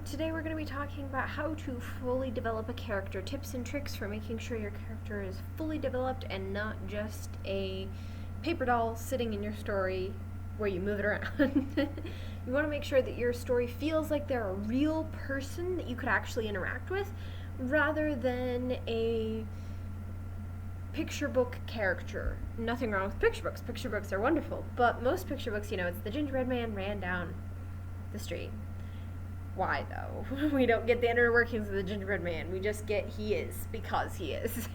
today we're going to be talking about how to fully develop a character, tips and tricks for making sure your character is fully developed and not just a paper doll sitting in your story where you move it around. You want to make sure that your story feels like they're a real person that you could actually interact with rather than a picture book character. Nothing wrong with picture books. Picture books are wonderful, but most picture books, it's the gingerbread man ran down the street. Why, though? We don't get the inner workings of the gingerbread man. We just get he is because he is.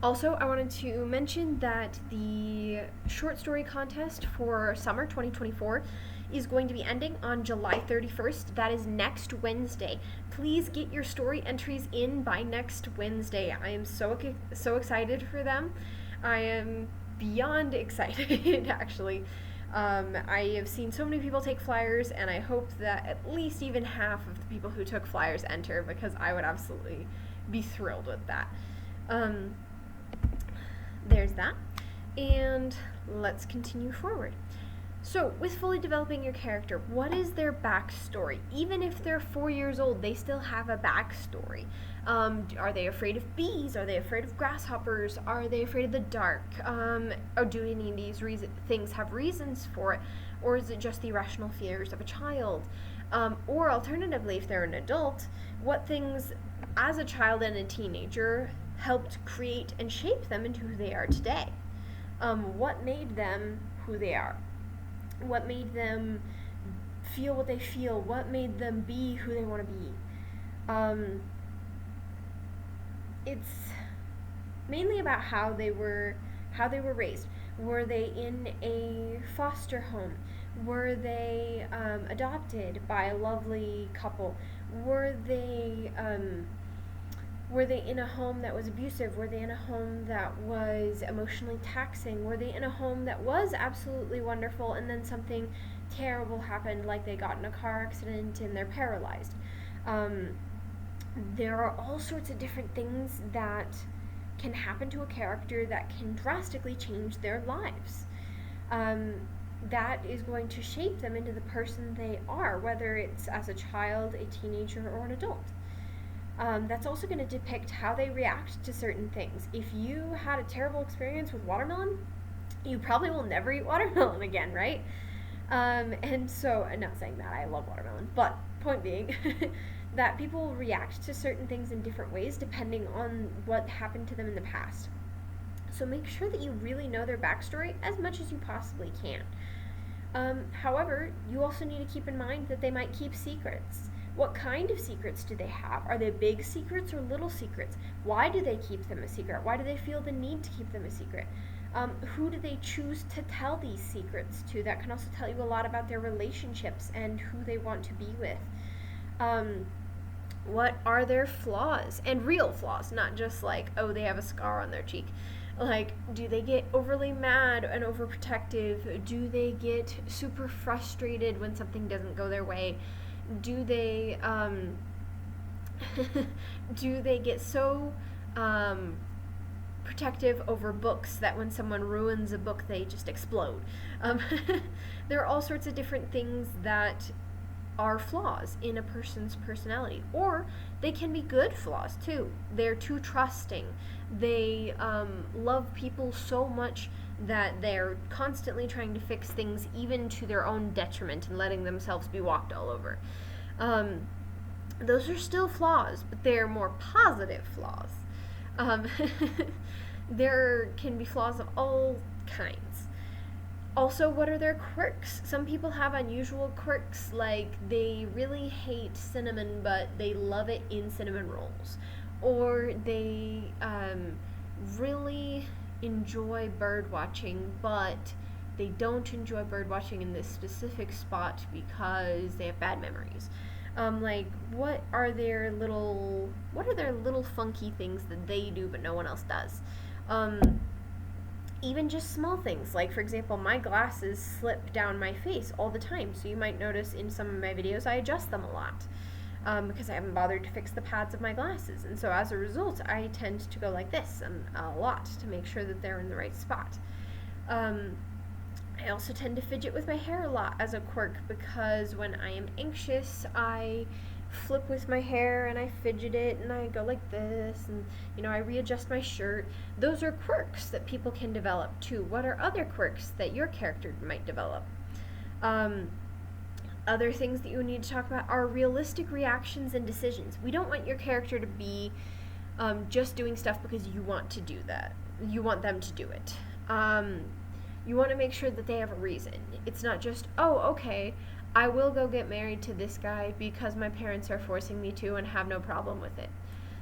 Also, I wanted to mention that the short story contest for summer 2024 is going to be ending on July 31st. That is next Wednesday. Please get your story entries in by next Wednesday. I am so excited for them. I am beyond excited, actually. I have seen so many people take flyers, and I hope that at least even half of the people who took flyers enter, because I would absolutely be thrilled with that. There's that. And let's continue forward. So, with fully developing your character, what is their backstory? Even if they're 4 years old, they still have a backstory. Are they afraid of bees? Are they afraid of grasshoppers? Are they afraid of the dark? Or do any of these things have reasons for it? Or is it just the irrational fears of a child? Or alternatively, if they're an adult, what things as a child and a teenager helped create and shape them into who they are today? What made them who they are? What made them feel what they feel? What made them be who they want to be? It's mainly about how they were raised. Were they in a foster home? Were they adopted by a lovely couple? Were they in a home that was abusive? Were they in a home that was emotionally taxing? Were they in a home that was absolutely wonderful and then something terrible happened, like they got in a car accident and they're paralyzed? There are all sorts of different things that can happen to a character that can drastically change their lives. That is going to shape them into the person they are, whether it's as a child, a teenager, or an adult. That's also going to depict how they react to certain things. If you had a terrible experience with watermelon, you probably will never eat watermelon again, right? And so, I'm not saying that I love watermelon, but point being that people react to certain things in different ways depending on what happened to them in the past. So make sure that you really know their backstory as much as you possibly can. However, you also need to keep in mind that they might keep secrets. What kind of secrets do they have? Are they big secrets or little secrets? Why do they keep them a secret? Why do they feel the need to keep them a secret? Who do they choose to tell these secrets to? That can also tell you a lot about their relationships and who they want to be with. What are their flaws? And real flaws, not just like, oh, they have a scar on their cheek. Like, do they get overly mad and overprotective? Do they get super frustrated when something doesn't go their way? Do they get so protective over books that when someone ruins a book they just explode? There are all sorts of different things that are flaws in a person's personality, or they can be good flaws too. They're too trusting. They love people so much that they're constantly trying to fix things, even to their own detriment, and letting themselves be walked all over. Those are still flaws, but they're more positive flaws. There can be flaws of all kinds. Also, what are their quirks? Some people have unusual quirks, like they really hate cinnamon, but they love it in cinnamon rolls. Or they really enjoy bird watching, but they don't enjoy bird watching in this specific spot because they have bad memories. What are their little funky things that they do but no one else does? Even just small things, like for example, my glasses slip down my face all the time, so you might notice in some of my videos I adjust them a lot. Because I haven't bothered to fix the pads of my glasses. And so as a result, I tend to go like this a lot to make sure that they're in the right spot. I also tend to fidget with my hair a lot as a quirk because when I am anxious, I flip with my hair and I fidget it and I go like this and I readjust my shirt. Those are quirks that people can develop too. What are other quirks that your character might develop? Um, Other things that you need to talk about are realistic reactions and decisions. We don't want your character to be just doing stuff because you want to do that. You want them to do it. You want to make sure that they have a reason. It's not just, oh, okay, I will go get married to this guy because my parents are forcing me to and have no problem with it.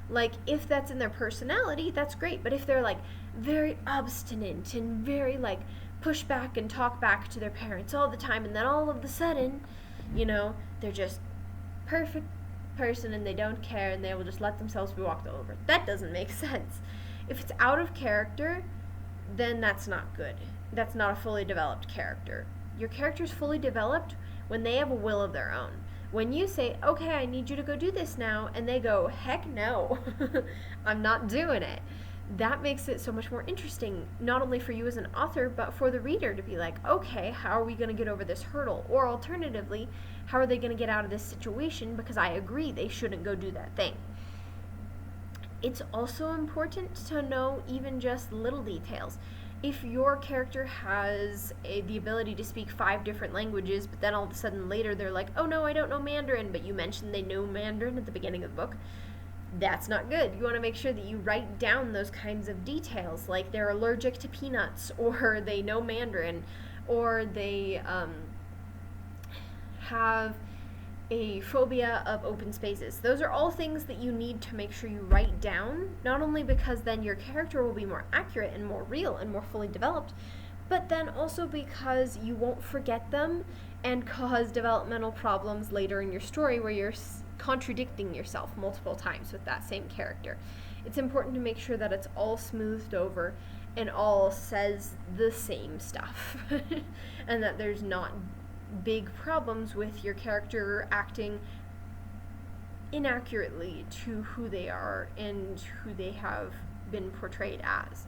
Like, if that's in their personality, that's great. But if they're, like, very obstinate and very, like, push back and talk back to their parents all the time, and then all of a sudden, they're just perfect person and they don't care and they will just let themselves be walked over. That doesn't make sense. If it's out of character, then that's not good. That's not a fully developed character. Your character's fully developed when they have a will of their own. When you say, okay, I need you to go do this now, and they go, heck no, I'm not doing it. That makes it so much more interesting, not only for you as an author, but for the reader to be like, okay, how are we going to get over this hurdle? Or alternatively, how are they going to get out of this situation because I agree they shouldn't go do that thing. It's also important to know even just little details. If your character has the ability to speak 5 different languages, but then all of a sudden later they're like, oh no, I don't know Mandarin, but you mentioned they know Mandarin at the beginning of the book, that's not good. You want to make sure that you write down those kinds of details, like they're allergic to peanuts, or they know Mandarin, or they have a phobia of open spaces. Those are all things that you need to make sure you write down, not only because then your character will be more accurate and more real and more fully developed, but then also because you won't forget them and cause developmental problems later in your story where you're contradicting yourself multiple times with that same character. It's important to make sure that it's all smoothed over and all says the same stuff and that there's not big problems with your character acting inaccurately to who they are and who they have been portrayed as.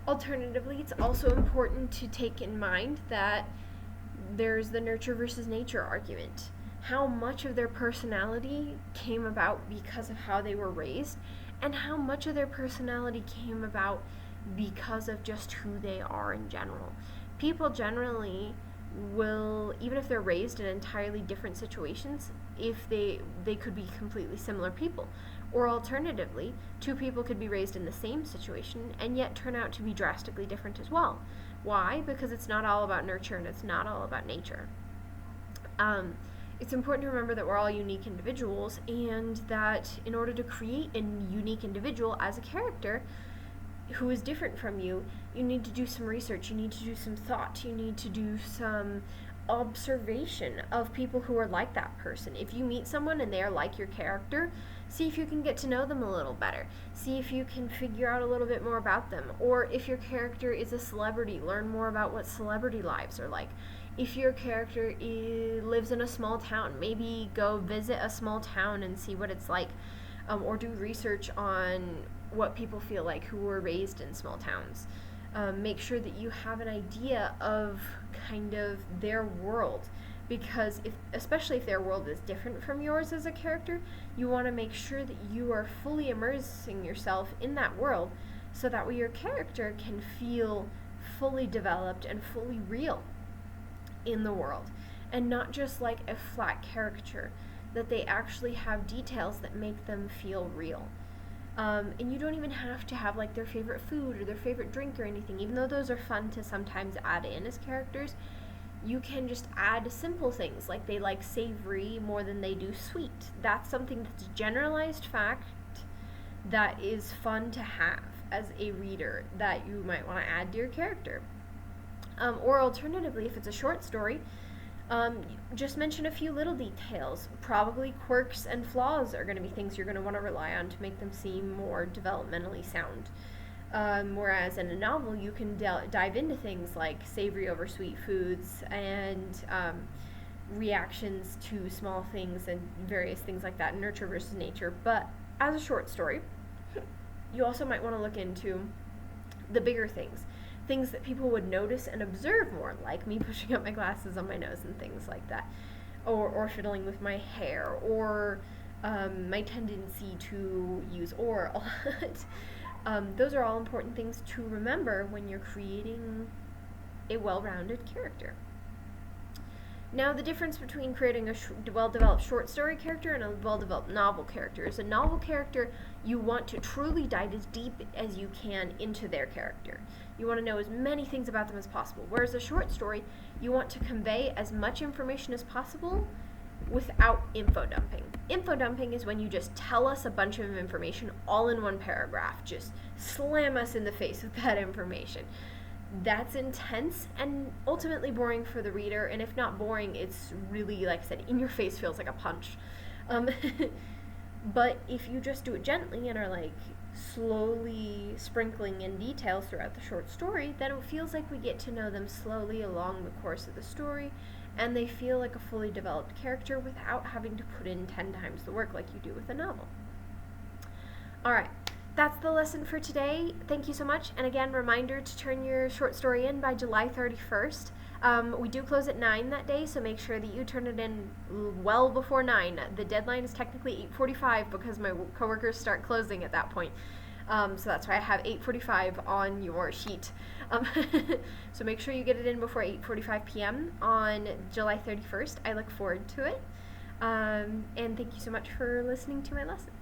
Alternatively, it's also important to take in mind that there's the nurture versus nature argument. How much of their personality came about because of how they were raised, and how much of their personality came about because of just who they are in general. People generally will, even if they're raised in entirely different situations, if they could be completely similar people. Or alternatively, 2 people could be raised in the same situation and yet turn out to be drastically different as well. Why? Because it's not all about nurture and it's not all about nature. It's important to remember that we're all unique individuals, and that in order to create a unique individual as a character who is different from you, you need to do some research, you need to do some thought, you need to do some observation of people who are like that person. If you meet someone and they are like your character, see if you can get to know them a little better. See if you can figure out a little bit more about them. Or if your character is a celebrity, learn more about what celebrity lives are like. If your character lives in a small town, maybe go visit a small town and see what it's like, or do research on what people feel like who were raised in small towns. Make sure that you have an idea of kind of their world, because especially if their world is different from yours as a character, you want to make sure that you are fully immersing yourself in that world so that way your character can feel fully developed and fully real in the world, and not just like a flat caricature, that they actually have details that make them feel real. And you don't even have to have like their favorite food or their favorite drink or anything, even though those are fun to sometimes add in as characters. You can just add simple things, like they like savory more than they do sweet. That's something that's a generalized fact that is fun to have as a reader that you might want to add to your character. Or alternatively, if it's a short story, just mention a few little details. Probably quirks and flaws are going to be things you're going to want to rely on to make them seem more developmentally sound. Whereas in a novel, you can dive into things like savory over sweet foods and reactions to small things and various things like that, nurture versus nature. But as a short story, you also might want to look into the bigger things. things that people would notice and observe more, like me pushing up my glasses on my nose and things like that, or fiddling with my hair, or my tendency to use or a lot. Those are all important things to remember when you're creating a well-rounded character. Now, the difference between creating a well-developed short story character and a well-developed novel character is a novel character, you want to truly dive as deep as you can into their character. You want to know as many things about them as possible. Whereas a short story, you want to convey as much information as possible without info dumping. Info dumping is when you just tell us a bunch of information all in one paragraph. Just slam us in the face with that information. That's intense and ultimately boring for the reader, and if not boring, it's really, like I said, in your face, feels like a punch. But if you just do it gently and are like slowly sprinkling in details throughout the short story, then it feels like we get to know them slowly along the course of the story, and they feel like a fully developed character without having to put in 10 times the work like you do with a novel. Alright, that's the lesson for today. Thank you so much. And again, reminder to turn your short story in by July 31st. We do close at 9 that day, so make sure that you turn it in well before 9. The deadline is technically 8:45 because my coworkers start closing at that point. So that's why I have 8:45 on your sheet. So make sure you get it in before 8:45 p.m. on July 31st. I look forward to it. And thank you so much for listening to my lesson.